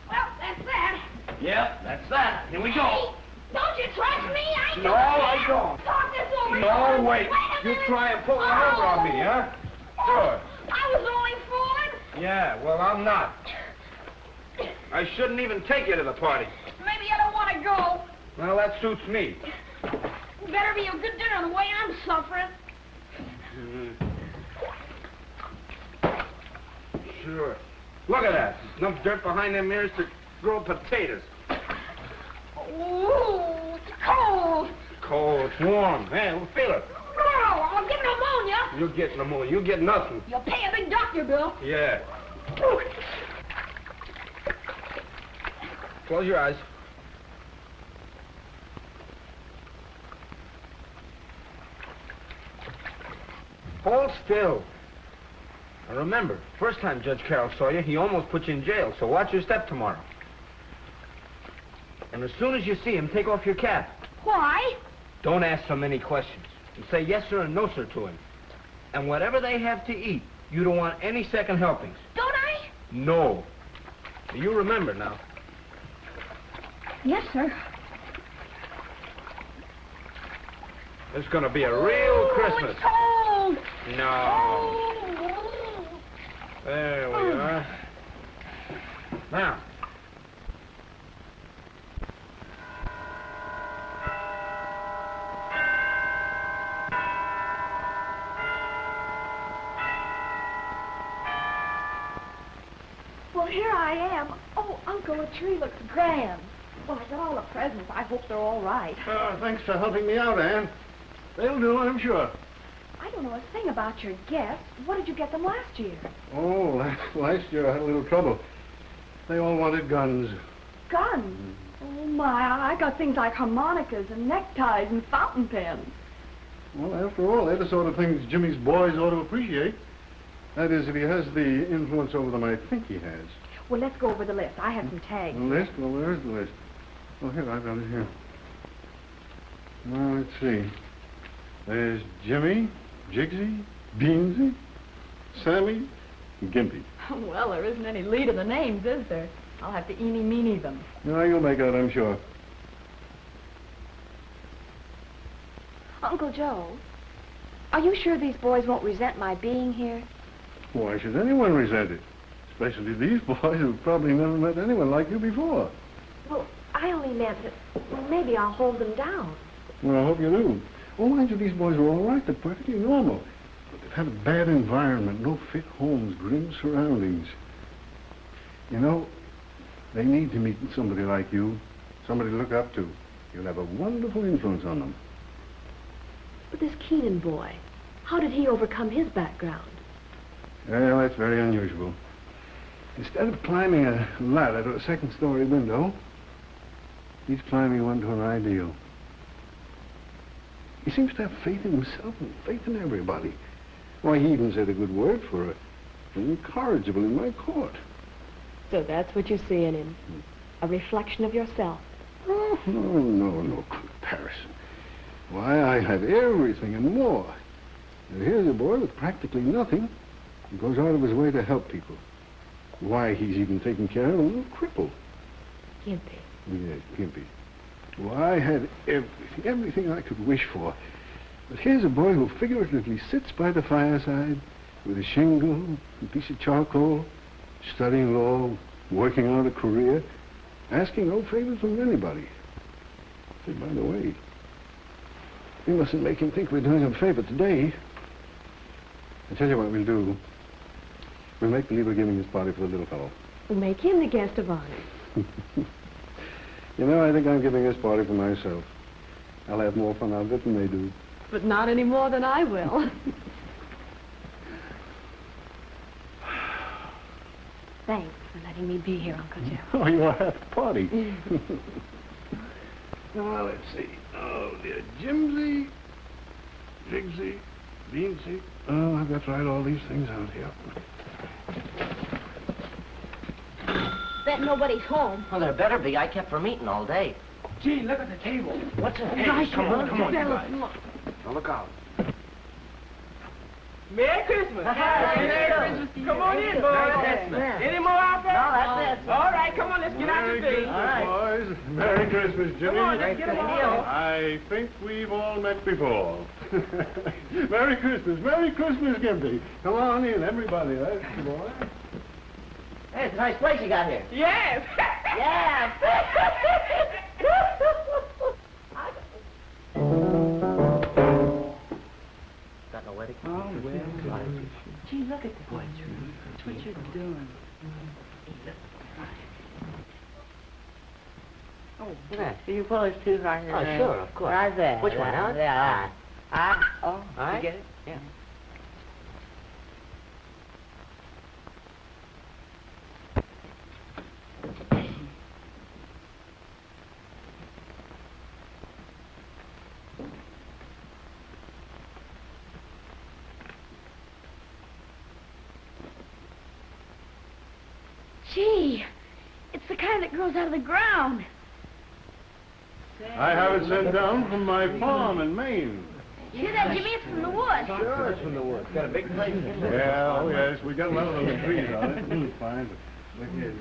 Well, that's that. Yep, that's that. Here we go. Don't you trust me? No, I don't. Talk this over. No, wait. You try and pull one over on me, huh? Sure. I was only fooling. Yeah, well, I'm not. I shouldn't even take you to the party. Maybe I don't want to go. Well, that suits me. Better be a good dinner the way I'm suffering. Sure. Look at that. Enough dirt behind them ears to grow potatoes. Ooh, it's cold. Cold. It's warm. Hey, we'll feel it. No, I'll get pneumonia. You get pneumonia. You get nothing. You'll pay a big doctor bill. Yeah. Close your eyes. Hold still. Now remember, first time Judge Carroll saw you, he almost put you in jail, so watch your step tomorrow. And as soon as you see him, take off your cap. Why? Don't ask so many questions. And say yes, sir, and no, sir to him. And whatever they have to eat, you don't want any second helpings. Don't I? No. You remember now. Yes, sir. It's gonna be a real Christmas. It's cold. No. There we are. Now. Well, here I am. Oh, Uncle, the tree looks grand. Well, I got all the presents. I hope they're all right. Thanks for helping me out, Anne. They'll do, I'm sure. I don't know a thing about your guests. What did you get them last year? Oh, last year I had a little trouble. They all wanted guns. Guns? Oh, my, I got things like harmonicas and neckties and fountain pens. Well, after all, they're the sort of things Jimmy's boys ought to appreciate. That is, if he has the influence over them I think he has. Well, let's go over the list. I have some tags. The list? Well, where's the list? Oh, here, I've got it here. Now, let's see. There's Jimmy, Jigsy, Beansy, Sammy, and Gimpy. Well, there isn't any lead in the names, is there? I'll have to eeny-meeny them. No, you'll make out, I'm sure. Uncle Joe, are you sure these boys won't resent my being here? Why should anyone resent it? Especially these boys who've probably never met anyone like you before. Well, I only meant that, well, maybe I'll hold them down. Well, I hope you do. Oh, mind you, these boys are all right. They're perfectly normal. But they've had a bad environment, no fit homes, grim surroundings. You know, they need to meet somebody like you, somebody to look up to. You'll have a wonderful influence on them. But this Keenan boy, how did he overcome his background? Well, that's very unusual. Instead of climbing a ladder to a second-story window, he's climbing one to an ideal. He seems to have faith in himself and faith in everybody. Why, he even said a good word for an incorrigible in my court. So that's what you see in him. A reflection of yourself. Oh, no comparison. Why, I have everything and more. And here's a boy with practically nothing who goes out of his way to help people. Why, he's even taking care of a little cripple. Gimpy. Yes, Gimpy. Why, I had everything I could wish for. But here's a boy who figuratively sits by the fireside with a shingle, a piece of charcoal, studying law, working out a career, asking no favors from anybody. Say, by the way, we mustn't make him think we're doing him a favor today. I'll tell you what we'll do. We'll make believe we're giving this party for the little fellow. We'll make him the guest of honor. You know, I think I'm giving this party for myself. I'll have more fun out of it than they do. But not any more than I will. Thanks for letting me be here, Uncle Joe. Oh, you are at the party. Now, let's see. Oh, dear. Jimsy, Jigsy, Beansy. Oh, I've got to write all these things out here. Bet nobody's home. Well, there better be. I kept from eating all day. Gee, look at the table. What's it? Hey, Come on, you guys. Now look out. Merry Christmas. Merry Christmas. Come on in, boys. Any more out there? No, that's it. All right, come on, let's get out Merry the day. Christmas, boys. Merry Christmas, Jimmy. Come on, let's get them all. I think we've all met before. Merry Christmas, Gimpy. Come on in, everybody. That's the boy. Hey, it's a nice place you got here. Yes. Yeah. Got no wedding? Oh, well. Gee, look at the boy. That's what you're doing. Oh, yeah. You pull his tooth right here. Oh, sure, of course. Right there. Which one, huh? Yeah. Oh, All right. you get it? Yeah. Gee, it's the kind that grows out of the ground. I have it sent down from my farm in Maine. Hear that, Jimmy? It's from the woods. Sure, it's from the woods. Got a big place. Yeah, oh yes, we got a lot of those trees on it. Fine. Look here.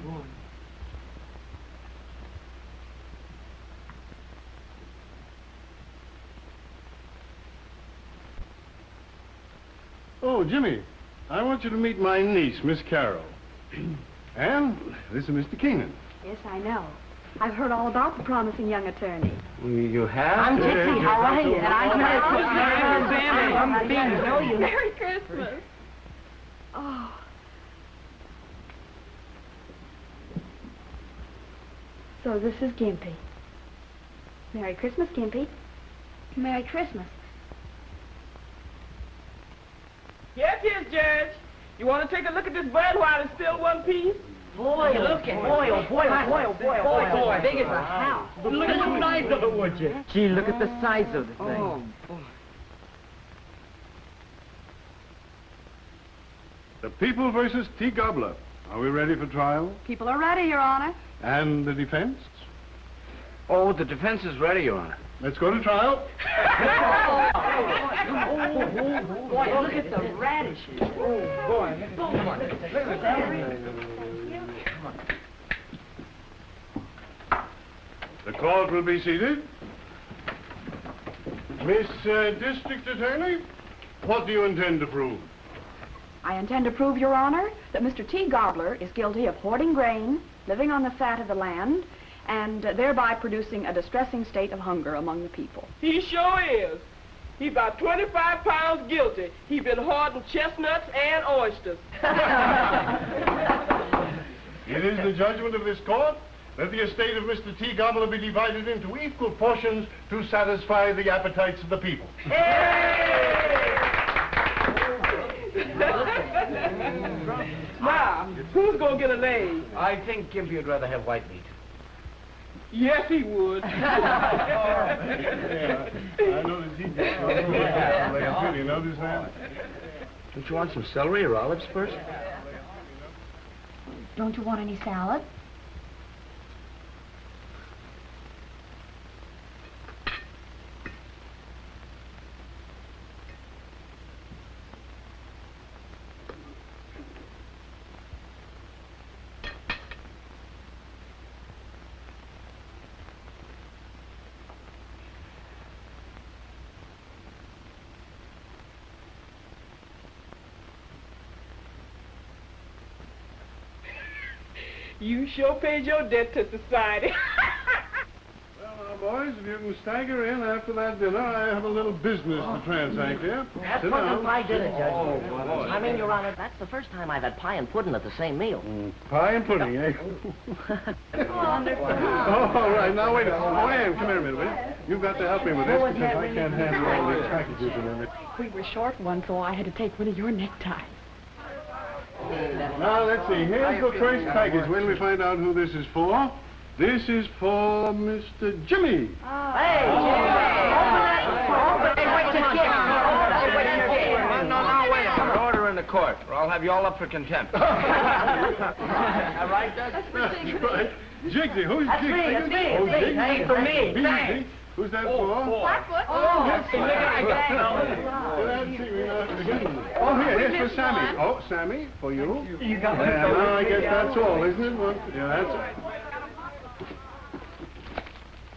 Oh, Jimmy, I want you to meet my niece, Miss Carroll. And this is Mr. Keenan. Yes, I know. I've heard all about the promising young attorney. You have? I'm Gypsy. How are you? And I'm I'm Bean. know you. Merry Christmas. Oh. So this is Gimpy. Merry Christmas, Gimpy. Merry Christmas. Yes, yes, Judge. You want to take a look at this bud while it's still one piece? Boy, look at boy, oh boy, oh boy, oh boy, oh boy, big as a house. Look at the size of it, would you? Gee, look at the size of the thing. Oh, boy. The People versus T. Gobbler. Are we ready for trial? People are ready, Your Honor. And the defense? Oh, the defense is ready, Your Honor. Let's go to trial. Boy, look at the radishes. Oh, boy. Come on. The court will be seated. Miss District Attorney, what do you intend to prove? I intend to prove, Your Honor, that Mr. T. Gobbler is guilty of hoarding grain, living on the fat of the land, and thereby producing a distressing state of hunger among the people. He sure is. He about 25 pounds guilty. He been hoarding chestnuts and oysters. It is the judgment of this court that the estate of Mr. T. Gobbler be divided into equal portions to satisfy the appetites of the people. Now, who's gonna get a leg? I think Gimpy would rather have white meat. Yes, he would. Yeah, I noticed he did. Yeah. You notice that? Don't you want some celery or olives first? Don't you want any salad? You sure paid your debt to society. Well, now, boys, if you can stagger in after that dinner, I have a little business to transact here. That's Sit fucking down. pie dinner, Judge. boy. I mean, Your Honor, that's the first time I've had pie and pudding at the same meal. Pie and pudding, eh? Oh, all right. Now, wait a minute. Oh, Ann, come here a minute, will you? You've got to help me with this because I can't handle all these packages and everything. We were short one, so I had to take one of your neckties. Now, let's see. Here's the first package. When we find out who this is for. This is for Mr. Jimmy. Hey, No, wait a minute. Order in the court, or I'll have you all up for contempt. All right, Judge? That's right. Jigsy, who's That's Jigsy? me, that's me, Oh, it's me. Jigsy. Thanks for me, Jigsy. thanks. Who's that for? Blackfoot. Let's see. Oh, Oh, here's for Sammy. Oh, Sammy, for you. You got Yeah, now I guess that's all, isn't it? Well, yeah, that's all.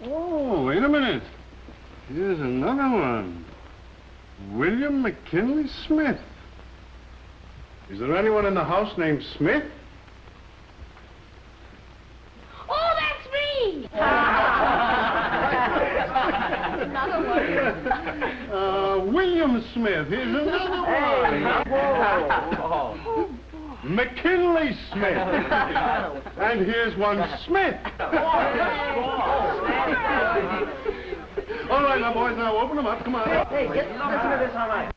Oh, wait a minute. Here's another one. William McKinley Smith. Is there anyone in the house named Smith? Oh, that's me! William Smith. Here's another one. McKinley Smith. And here's one Smith. All right, now, boys, now open them up. Come on. Hey, listen to this, all right.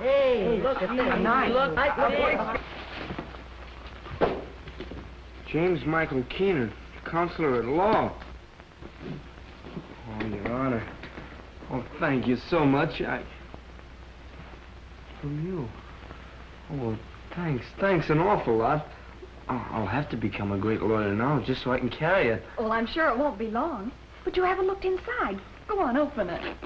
Hey, look at this. Nice. Look, James Michael Keenan, Counselor at Law. Oh, Your Honor. Oh, thank you so much. From you. Oh, well, thanks an awful lot. Oh, I'll have to become a great lawyer now just so I can carry it. Well, I'm sure it won't be long. But you haven't looked inside. Go on, open it.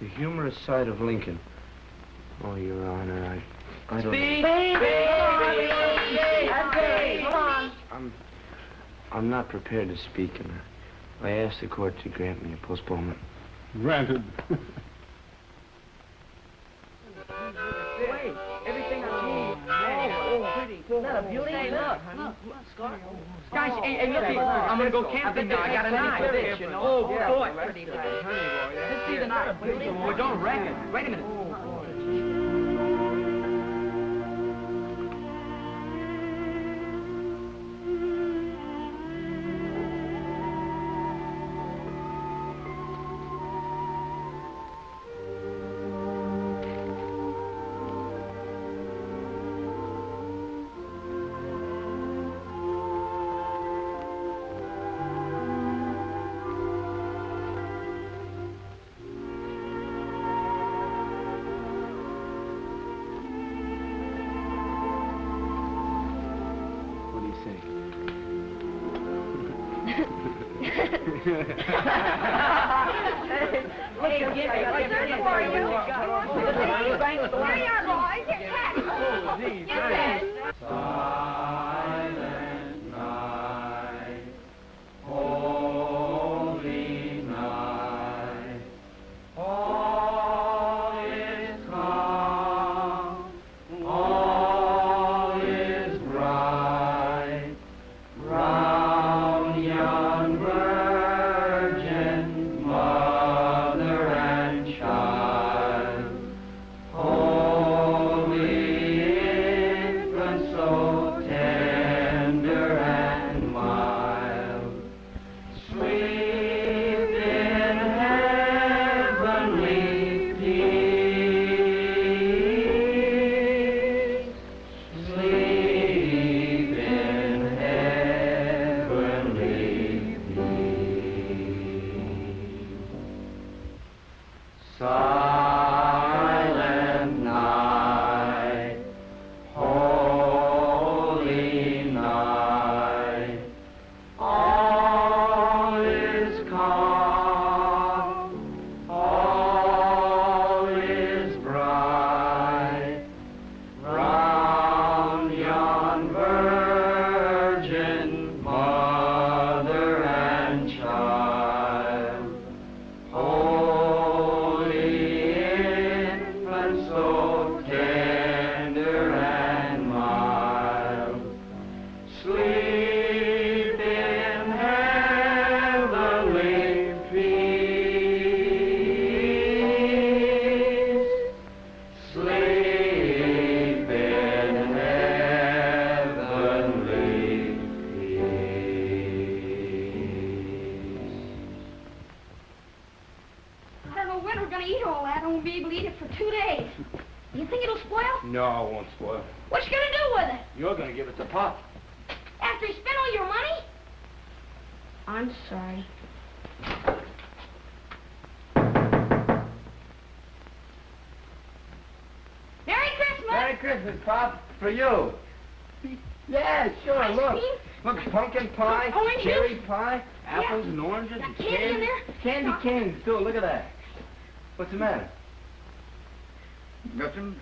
The humorous side of Lincoln. Oh, Your Honor, I don't... Baby! Come on. I'm not prepared to speak, and I asked the court to grant me a postponement. Granted. Wait, everything I need. Pretty. Isn't that a beauty? Hey, look. Guys, hey, look here. I'm gonna go camping now. I got a knife. Oh, boy. Let's see the knife. Well, don't wreck it. Wait a minute. So Sleep in heavenly peace. Sleep in heavenly peace. I don't know when we're going to eat all that. I won't be able to eat it for 2 days. You think it'll spoil? No, it won't spoil. What you going to do with it? You're going to give it to Pop. After he spent all your money? I'm sorry. Merry Christmas! Merry Christmas, Pop. For you. Yeah, sure, Ice look. cream? Look, pumpkin pie, Oranges? cherry pie, apples Yeah. and oranges Got and candy in there? Candy canes, too. Look at that. What's the matter? Nothing.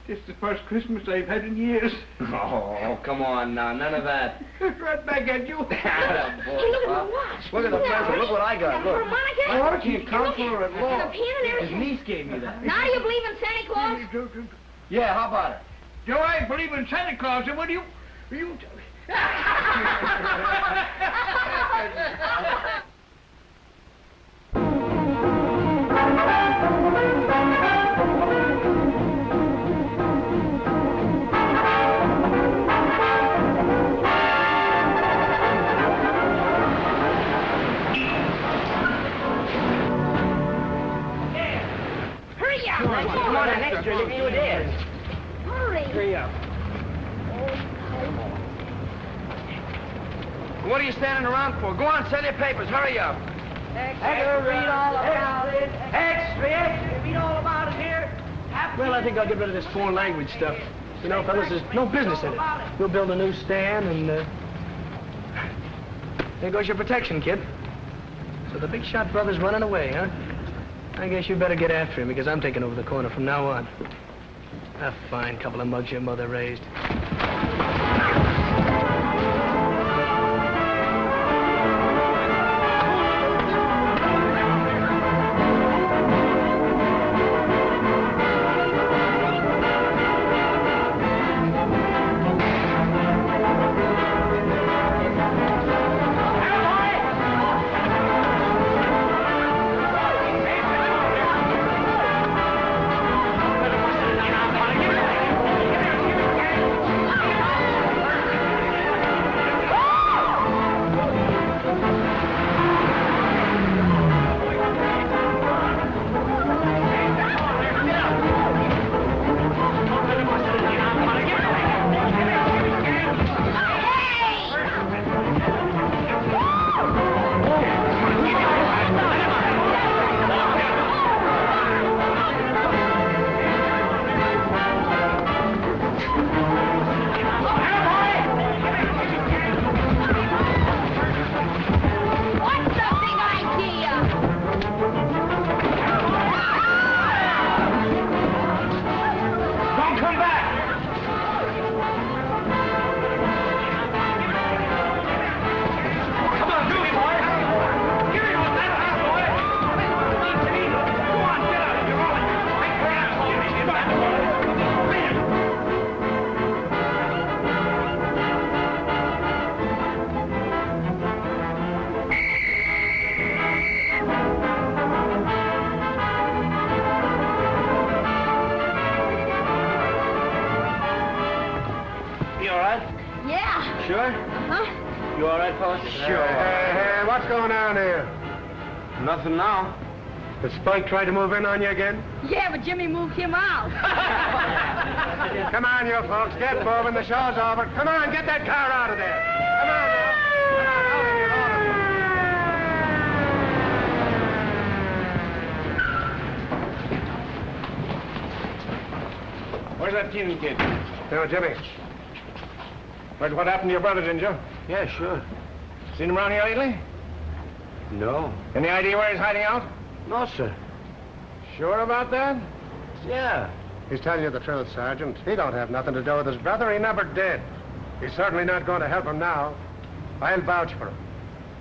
This is the first Christmas I've had in years. Oh, come on now. None of that. Right back at you. Atta boy, Hey, look at Pop. the watch. Look at the Yeah, present. right? Look what I got. Got a Look. harmonica? My heart can't And count look, for it at and all. a pen and His everything. niece gave me that. Now you believe in Santa Claus? Yeah, how about it? Do I believe in Santa Claus? And what do you... Hurry up! Come on, an extra. Look at you there. Hurry! Hurry up. What are you standing around for? Go on, sell your papers. Hurry up. Extra, read all about it. Extra, read all about it here. Well, I think I'll get rid of this foreign language stuff. You know, fellas, there's no business in it. We'll build a newsstand and, there goes your protection, kid. So the big shot brother's running away, huh? I guess you better get after him, because I'm taking over the corner from now on. A fine couple of mugs your mother raised. What's the big idea? Don't come back! Come on, do it, boy! Give me all that, boy! Go on, get out of here, all of you! Make for asshole! Get back, You all right? Yeah. Sure? Huh? You all right, fellas? Sure. Hey, what's going on here? Nothing now. Did Spike try to move in on you again? Yeah, but Jimmy moved him out. Come on, you folks, get moving. The show's over. Come on, get that car out of there. Come on now. Come on, out of here, all of you. Where's that Keenan kid? No, Jimmy. Heard what happened to your brother, didn't you? Yeah, sure. Seen him around here lately? No. Any idea where he's hiding out? No, sir. Sure about that? Yeah. He's telling you the truth, Sergeant. He don't have nothing to do with his brother. He never did. He's certainly not going to help him now. I'll vouch for him.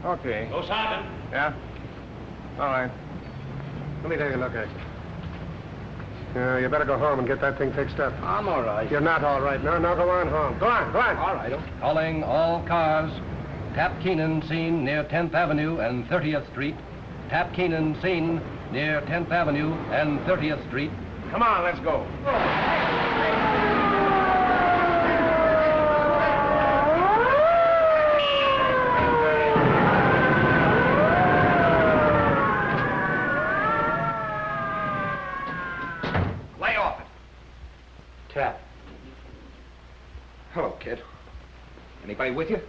Okay. Go, Sergeant. Yeah? All right. Let me take a look at you. You better go home and get that thing fixed up. I'm all right. You're not all right. No, go on home. Go on. All right. Calling all cars. Tap Keenan seen near 10th Avenue and 30th Street. Tap Keenan seen near 10th Avenue and 30th Street. Come on, let's go. Lay off it. Tap. Hello, kid. Anybody with you?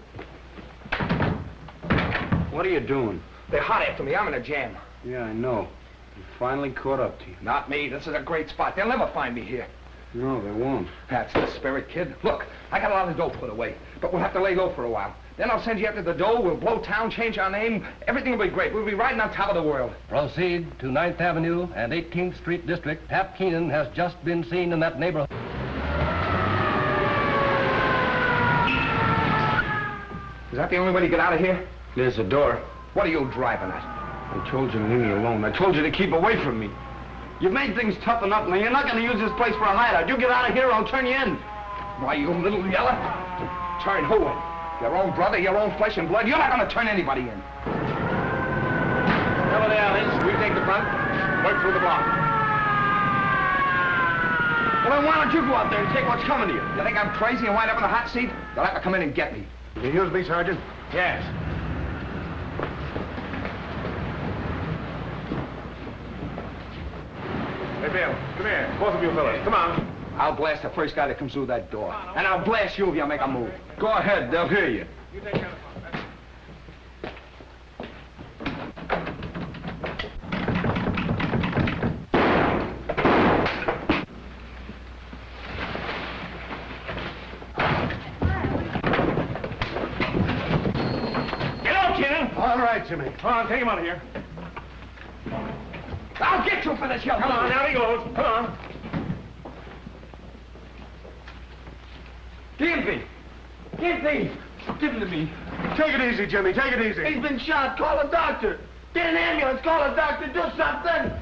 What are you doing? They're hot after me. I'm in a jam. Yeah, I know. You finally caught up to you. Not me. This is a great spot. They'll never find me here. No, they won't. That's the spirit, kid. Look, I got a lot of dough put away, but we'll have to lay low for a while. Then I'll send you after the dough. We'll blow town, change our name. Everything will be great. We'll be riding on top of the world. Proceed to 9th Avenue and 18th Street District. Tap Keenan has just been seen in that neighborhood. Is that the only way to get out of here? There's a door. What are you driving at? I told you to leave me alone. I told you to keep away from me. You've made things tough enough, man. You're not going to use this place for a hideout. You get out of here, I'll turn you in. Why, you little yeller? Turn who in? Your own brother, your own flesh and blood? You're not going to turn anybody in. Cover the alleys. We take the front. Work through the block. Well, then why don't you go out there and take what's coming to you? You think I'm crazy and wind up in the hot seat? They'll have to come in and get me. You use me, Sergeant? Yes. Hey, Bill, come here. Both of you fellas, come on. I'll blast the first guy that comes through that door. And I'll blast you if you make a move. Go ahead. They'll hear you. You take care of All right, Jimmy. Come on, take him out of here. I'll get you for this, young Come on, out he goes. Come on. Gimpy! Gimpy! Give him to me. Take it easy, Jimmy. Take it easy. He's been shot. Call a doctor. Get an ambulance. Call a doctor. Do something.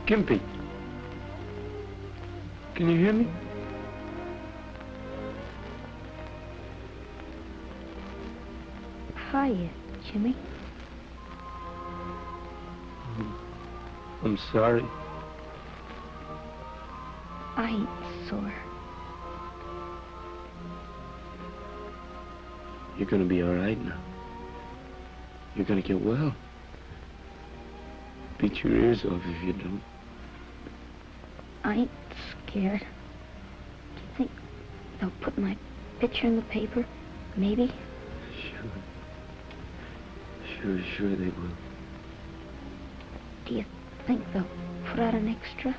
Gimpy. Can you hear me? Hiya, Jimmy. I'm sorry. I ain't sore. You're gonna be all right now. You're gonna get well. Beat your ears off if you don't. I ain't scared. Do you think they'll put my picture in the paper? Maybe? Sure they will. Do you think they'll put out an extra?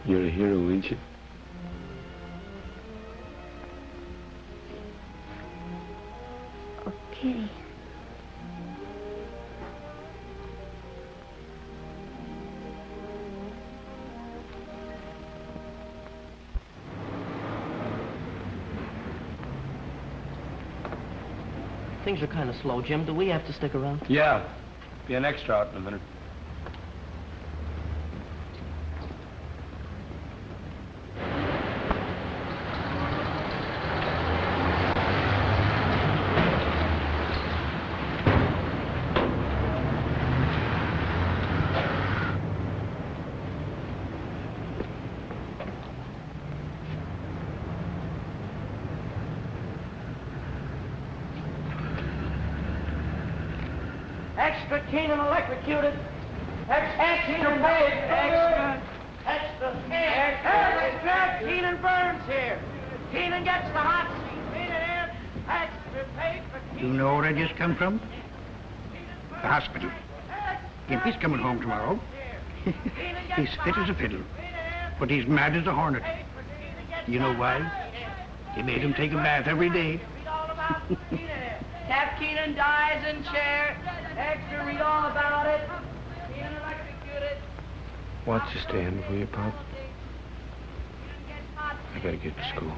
You're a hero, ain't you? Okay. Things are kind of slow, Jim. Do we have to stick around? Yeah. Be an extra out in a minute. Extra Keenan electrocuted. Extra Keenan burned. Extra Keenan burns here. Keenan gets the hot seat. Extra paid for You know where I just come from? The hospital. Gimpy's coming home tomorrow. He's fit as a fiddle, but he's mad as a hornet. You know why? They made him take a bath every day. Cap Keenan dies in chair. Extra, read all about it. Keenan electrocuted. Watch you stand before you, Pop. I gotta get to school.